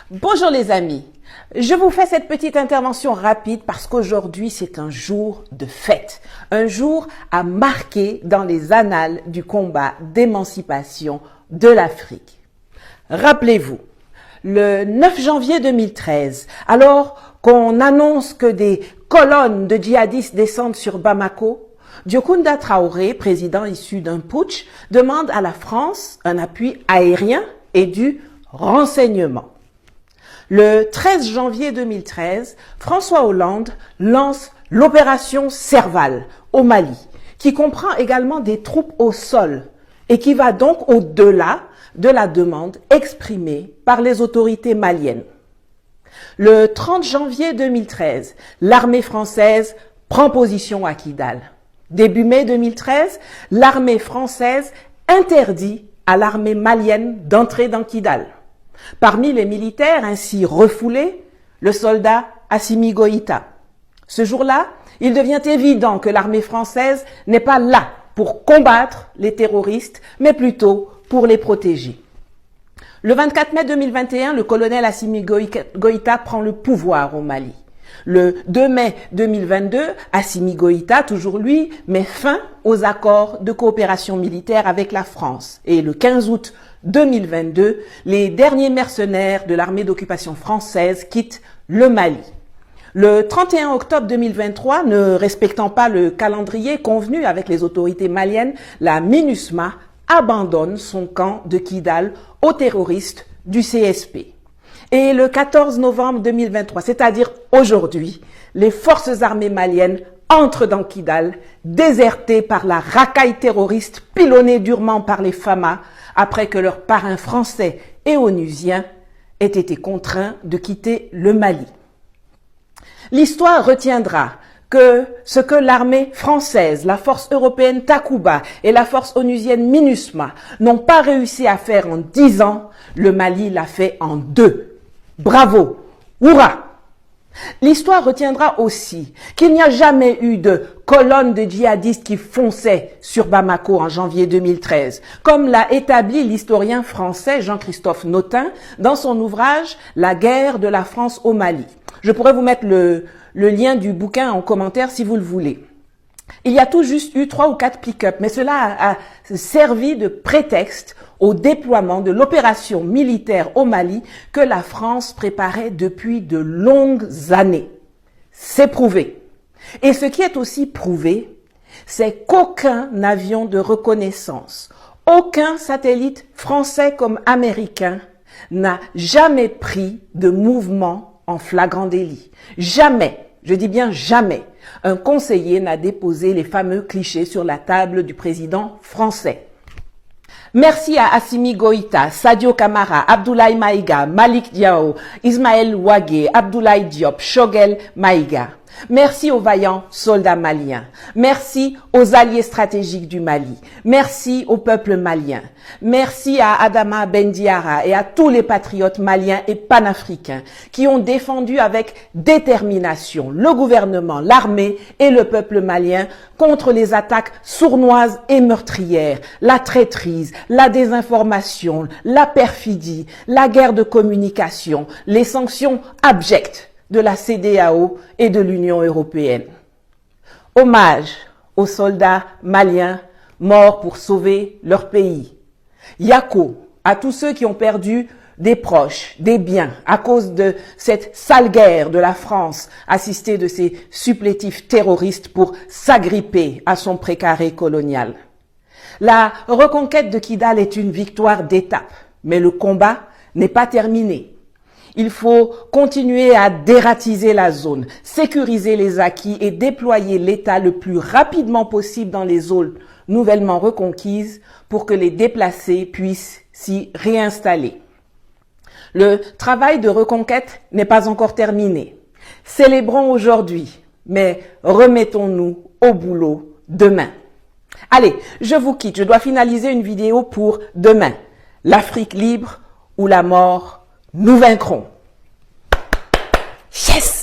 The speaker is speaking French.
Bonjour les amis, je vous fais cette petite intervention rapide parce qu'aujourd'hui c'est un jour de fête, un jour à marquer dans les annales du combat d'émancipation de l'Afrique. Rappelez-vous, le 9 janvier 2013, alors qu'on annonce que des colonnes de djihadistes descendent sur Bamako, Diokounda Traoré, président issu d'un putsch, demande à la France un appui aérien et du renseignement. Le 13 janvier 2013, François Hollande lance l'opération Serval au Mali, qui comprend également des troupes au sol et qui va donc au-delà de la demande exprimée par les autorités maliennes. Le 30 janvier 2013, l'armée française prend position à Kidal. Début mai 2013, l'armée française interdit à l'armée malienne d'entrer dans Kidal. Parmi les militaires ainsi refoulés, le soldat Assimi Goïta. Ce jour-là, il devient évident que l'armée française n'est pas là pour combattre les terroristes, mais plutôt pour les protéger. Le 24 mai 2021, le colonel Assimi Goïta prend le pouvoir au Mali. Le 2 mai 2022, Assimi Goïta, toujours lui, met fin aux accords de coopération militaire avec la France. Et le 15 août 2022, les derniers mercenaires de l'armée d'occupation française quittent le Mali. Le 31 octobre 2023, ne respectant pas le calendrier convenu avec les autorités maliennes, la MINUSMA abandonne son camp de Kidal aux terroristes du CSP. Et le 14 novembre 2023, c'est-à-dire aujourd'hui, les forces armées maliennes entrent dans Kidal, désertées par la racaille terroriste pilonnée durement par les Fama, après que leurs parrains français et onusiens aient été contraints de quitter le Mali. L'histoire retiendra que ce que l'armée française, la force européenne Takuba et la force onusienne MINUSMA n'ont pas réussi à faire en 10 ans, le Mali l'a fait en 2. Bravo! Hurrah! L'histoire retiendra aussi qu'il n'y a jamais eu de colonne de djihadistes qui fonçaient sur Bamako en janvier 2013, comme l'a établi l'historien français Jean-Christophe Notin dans son ouvrage « La guerre de la France au Mali ». Je pourrais vous mettre le lien du bouquin en commentaire si vous le voulez. Il y a tout juste eu 3 ou 4 pick-up, mais cela a servi de prétexte au déploiement de l'opération militaire au Mali que la France préparait depuis de longues années. C'est prouvé. Et ce qui est aussi prouvé, c'est qu'aucun avion de reconnaissance, aucun satellite français comme américain n'a jamais pris de mouvement en flagrant délit. Jamais, je dis bien jamais, un conseiller n'a déposé les fameux clichés sur la table du président français. Merci à Assimi Goïta, Sadio Kamara, Abdoulaye Maïga, Malik Diao, Ismaël Ouagé, Abdoulaye Diop, Choguel Maïga. Merci aux vaillants soldats maliens. Merci aux alliés stratégiques du Mali. Merci au peuple malien. Merci à Adama Bendiara et à tous les patriotes maliens et panafricains qui ont défendu avec détermination le gouvernement, l'armée et le peuple malien contre les attaques sournoises et meurtrières, la traîtrise, la désinformation, la perfidie, la guerre de communication, les sanctions abjectes de la CEDEAO et de l'Union européenne. Hommage aux soldats maliens morts pour sauver leur pays. Yako à tous ceux qui ont perdu des proches, des biens à cause de cette sale guerre de la France assistée de ces supplétifs terroristes pour s'agripper à son précaré colonial. La reconquête de Kidal est une victoire d'étape, mais le combat n'est pas terminé. Il faut continuer à dératiser la zone, sécuriser les acquis et déployer l'État le plus rapidement possible dans les zones nouvellement reconquises pour que les déplacés puissent s'y réinstaller. Le travail de reconquête n'est pas encore terminé. Célébrons aujourd'hui, mais remettons-nous au boulot demain. Allez, je vous quitte. Je dois finaliser une vidéo pour demain. L'Afrique libre ou la mort, nous vaincrons. Yes!